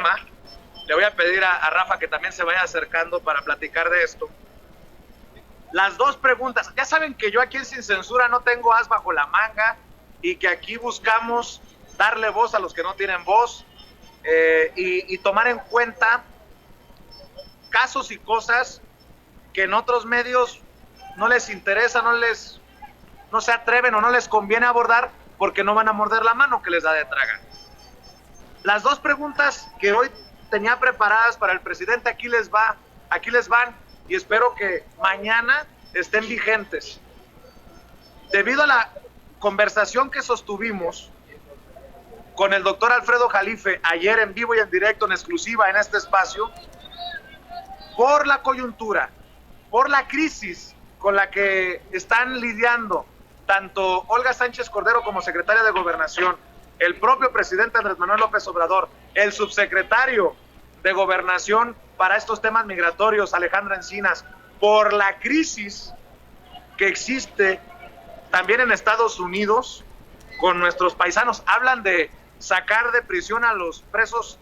tema. Le voy a pedir a Rafa que también se vaya acercando para platicar de esto. Las dos preguntas. Ya saben que yo aquí en Sin Censura no tengo as bajo la manga y que aquí buscamos darle voz a los que no tienen voz y tomar en cuenta casos y cosas que en otros medios no les interesa, no se atreven o no les conviene abordar porque no van a morder la mano que les da de tragar. Las dos preguntas que hoy tenía preparadas para el presidente aquí les van y espero que mañana estén vigentes. Debido a la conversación que sostuvimos con el doctor Alfredo Jalife ayer en vivo y en directo, en exclusiva en este espacio, por la coyuntura, por la crisis con la que están lidiando tanto Olga Sánchez Cordero como secretaria de Gobernación, el propio presidente Andrés Manuel López Obrador, el subsecretario de Gobernación para estos temas migratorios, Alejandra Encinas, por la crisis que existe también en Estados Unidos con nuestros paisanos. Hablan de sacar de prisión a los presos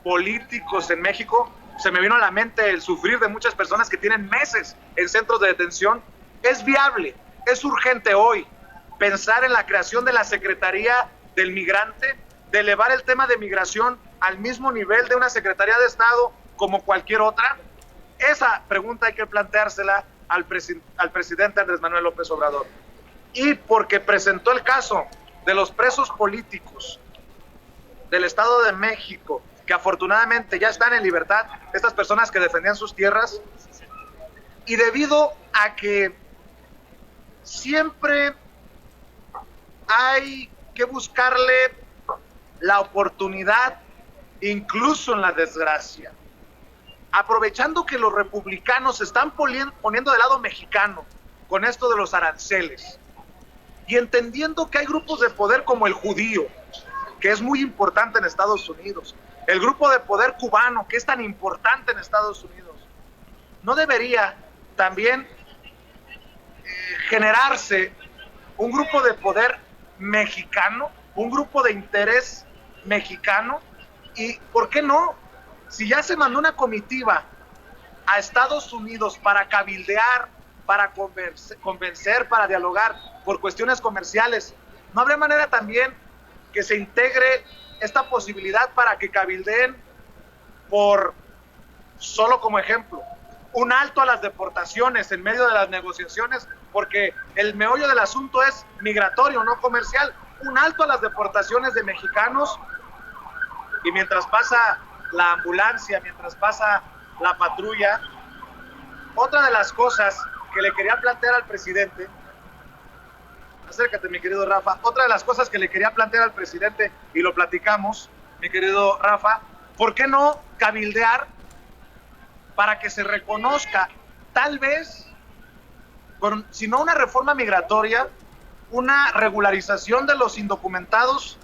políticos en México. Se me vino a la mente el sufrir de muchas personas que tienen meses en centros de detención. Es viable, es urgente hoy pensar en la creación de la Secretaría del Migrante, de elevar el tema de migración al mismo nivel de una Secretaría de Estado como cualquier otra. Esa pregunta hay que planteársela al presidente Andrés Manuel López Obrador. Y porque presentó el caso de los presos políticos del Estado de México, que afortunadamente ya están en libertad, estas personas que defendían sus tierras, y debido a que siempre hay que buscarle la oportunidad, incluso en la desgracia, aprovechando que los republicanos se están poniendo del lado mexicano con esto de los aranceles, y entendiendo que hay grupos de poder como el judío, que es muy importante en Estados Unidos, el grupo de poder cubano, que es tan importante en Estados Unidos, ¿no debería también generarse un grupo de poder mexicano, un grupo de interés mexicano? Y ¿por qué no? Si ya se mandó una comitiva a Estados Unidos para cabildear, para convencer, para dialogar por cuestiones comerciales, ¿no habría manera también que se integre esta posibilidad para que cabildeen por, solo como ejemplo, un alto a las deportaciones en medio de las negociaciones? Porque el meollo del asunto es migratorio, no comercial. Un alto a las deportaciones de mexicanos, y mientras pasa la ambulancia, mientras pasa la patrulla. Otra de las cosas que le quería plantear al presidente, acércate mi querido Rafa, otra de las cosas que le quería plantear al presidente, y lo platicamos, mi querido Rafa, ¿por qué no cabildear para que se reconozca, tal vez, si no una reforma migratoria, una regularización de los indocumentados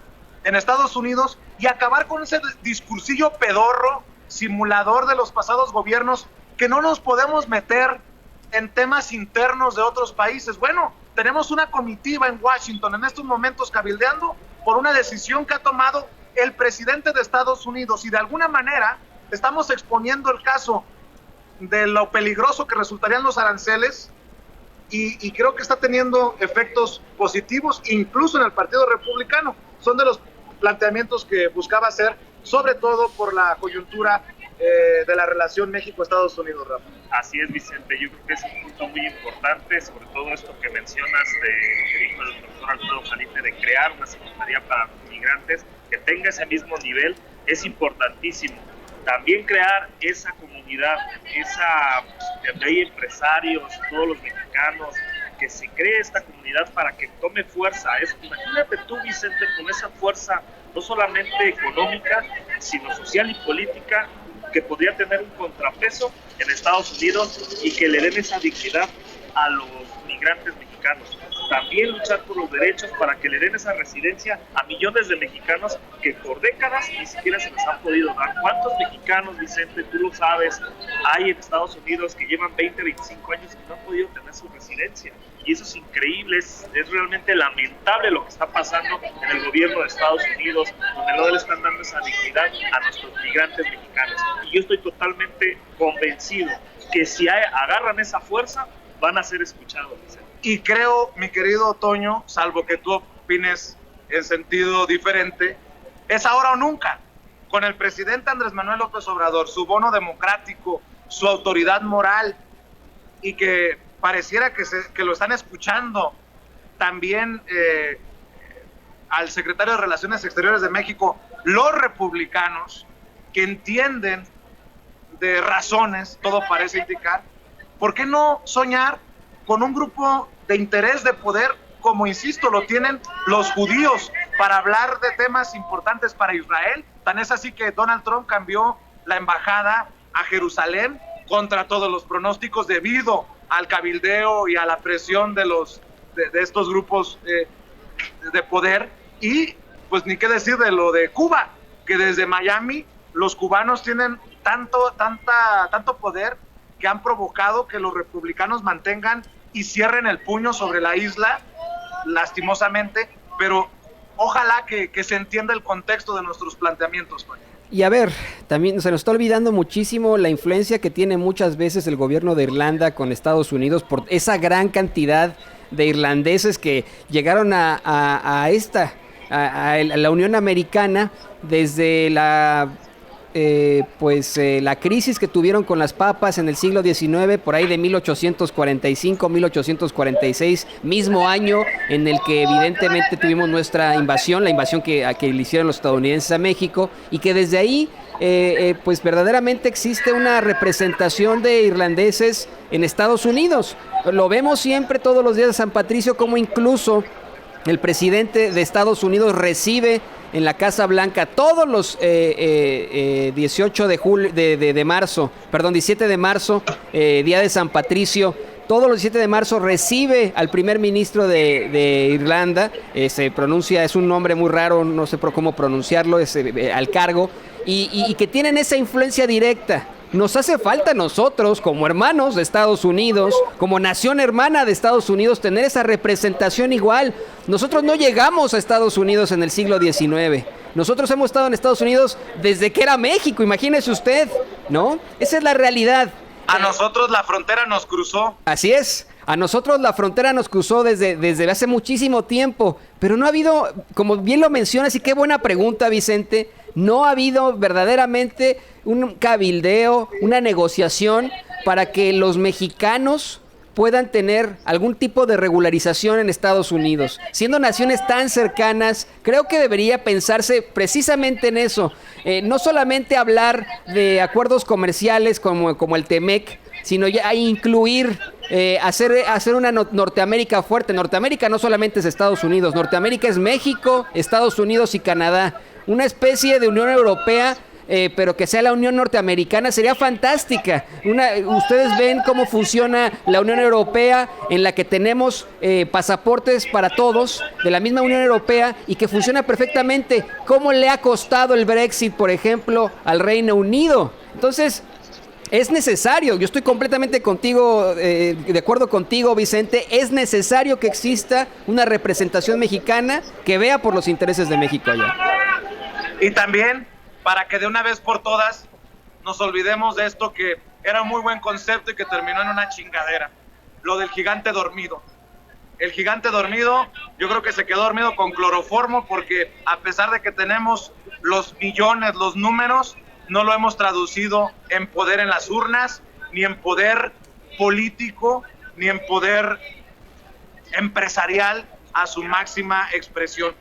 en Estados Unidos y acabar con ese discursillo pedorro, simulador de los pasados gobiernos, que no nos podemos meter en temas internos de otros países? Bueno, tenemos una comitiva en Washington en estos momentos cabildeando por una decisión que ha tomado el presidente de Estados Unidos, y de alguna manera estamos exponiendo el caso de lo peligroso que resultarían los aranceles, y creo que está teniendo efectos positivos, incluso en el Partido Republicano. Son de los planteamientos que buscaba hacer, sobre todo por la coyuntura de la relación México-Estados Unidos, Rafa. Así es, Vicente, yo creo que es un punto muy importante, sobre todo esto que mencionas que dijo el doctor Alfredo Jalife, de crear una secretaría para los migrantes que tenga ese mismo nivel, es importantísimo. También crear esa comunidad, donde hay empresarios, todos los mexicanos, que se cree esta comunidad para que tome fuerza. Imagínate tú, Vicente, con esa fuerza no solamente económica, sino social y política, que podría tener un contrapeso en Estados Unidos y que le den esa dignidad a los migrantes mexicanos. también luchar por los derechos para que le den esa residencia a millones de mexicanos que por décadas ni siquiera se les han podido dar. ¿Cuántos mexicanos, Vicente, tú lo sabes, hay en Estados Unidos que llevan 20, 25 años y no han podido tener su residencia? Y eso es increíble, es realmente lamentable lo que está pasando en el gobierno de Estados Unidos, donde no le están dando esa dignidad a nuestros migrantes mexicanos. Y yo estoy totalmente convencido que si agarran esa fuerza, van a ser escuchados, Vicente. Y creo, mi querido Toño, salvo que tú opines en sentido diferente, es ahora o nunca. Con el presidente Andrés Manuel López Obrador, su bono democrático, su autoridad moral, y que pareciera que lo están escuchando también al secretario de Relaciones Exteriores de México, los republicanos que entienden de razones, todo parece indicar, ¿por qué no soñar con un grupo de interés de poder, como insisto, lo tienen los judíos, para hablar de temas importantes para Israel? Tan es así que Donald Trump cambió la embajada a Jerusalén contra todos los pronósticos debido al cabildeo y a la presión de estos grupos de poder. Y pues ni qué decir de lo de Cuba, que desde Miami los cubanos tienen tanto poder que han provocado que los republicanos mantengan y cierren el puño sobre la isla, lastimosamente, pero ojalá que se entienda el contexto de nuestros planteamientos. Y a ver, también se nos está olvidando muchísimo la influencia que tiene muchas veces el gobierno de Irlanda con Estados Unidos por esa gran cantidad de irlandeses que llegaron a la Unión Americana desde la crisis que tuvieron con las papas en el siglo XIX, por ahí de 1845, 1846, mismo año en el que evidentemente tuvimos nuestra invasión, la invasión que le hicieron los estadounidenses a México, y que desde ahí pues verdaderamente existe una representación de irlandeses en Estados Unidos. Lo vemos siempre todos los días de San Patricio, como incluso el presidente de Estados Unidos recibe en la Casa Blanca todos los 17 de marzo, día de San Patricio. Todos los 17 de marzo recibe al primer ministro de Irlanda, se pronuncia, es un nombre muy raro, no sé cómo pronunciarlo, al cargo, y que tienen esa influencia directa. Nos hace falta a nosotros, como hermanos de Estados Unidos, como nación hermana de Estados Unidos, tener esa representación igual. Nosotros no llegamos a Estados Unidos en el siglo XIX. Nosotros hemos estado en Estados Unidos desde que era México, imagínese usted, ¿no? Esa es la realidad. A nosotros la frontera nos cruzó. Así es. A nosotros la frontera nos cruzó desde hace muchísimo tiempo, pero no ha habido, como bien lo mencionas, y qué buena pregunta, Vicente, no ha habido verdaderamente un cabildeo, una negociación para que los mexicanos puedan tener algún tipo de regularización en Estados Unidos. Siendo naciones tan cercanas, creo que debería pensarse precisamente en eso. No solamente hablar de acuerdos comerciales como el TEMEC, sino ya incluir, hacer una Norteamérica fuerte. Norteamérica no solamente es Estados Unidos, Norteamérica es México, Estados Unidos y Canadá. Una especie de Unión Europea, pero que sea la Unión Norteamericana, sería fantástica. Ustedes ven cómo funciona la Unión Europea, en la que tenemos pasaportes para todos de la misma Unión Europea y que funciona perfectamente. ¿Cómo le ha costado el Brexit, por ejemplo, al Reino Unido? Entonces, es necesario, yo estoy completamente de acuerdo contigo, Vicente, es necesario que exista una representación mexicana que vea por los intereses de México allá. Y también para que de una vez por todas nos olvidemos de esto que era un muy buen concepto y que terminó en una chingadera, lo del gigante dormido. El gigante dormido, yo creo que se quedó dormido con cloroformo, porque a pesar de que tenemos los millones, los números, no lo hemos traducido en poder en las urnas, ni en poder político, ni en poder empresarial a su máxima expresión.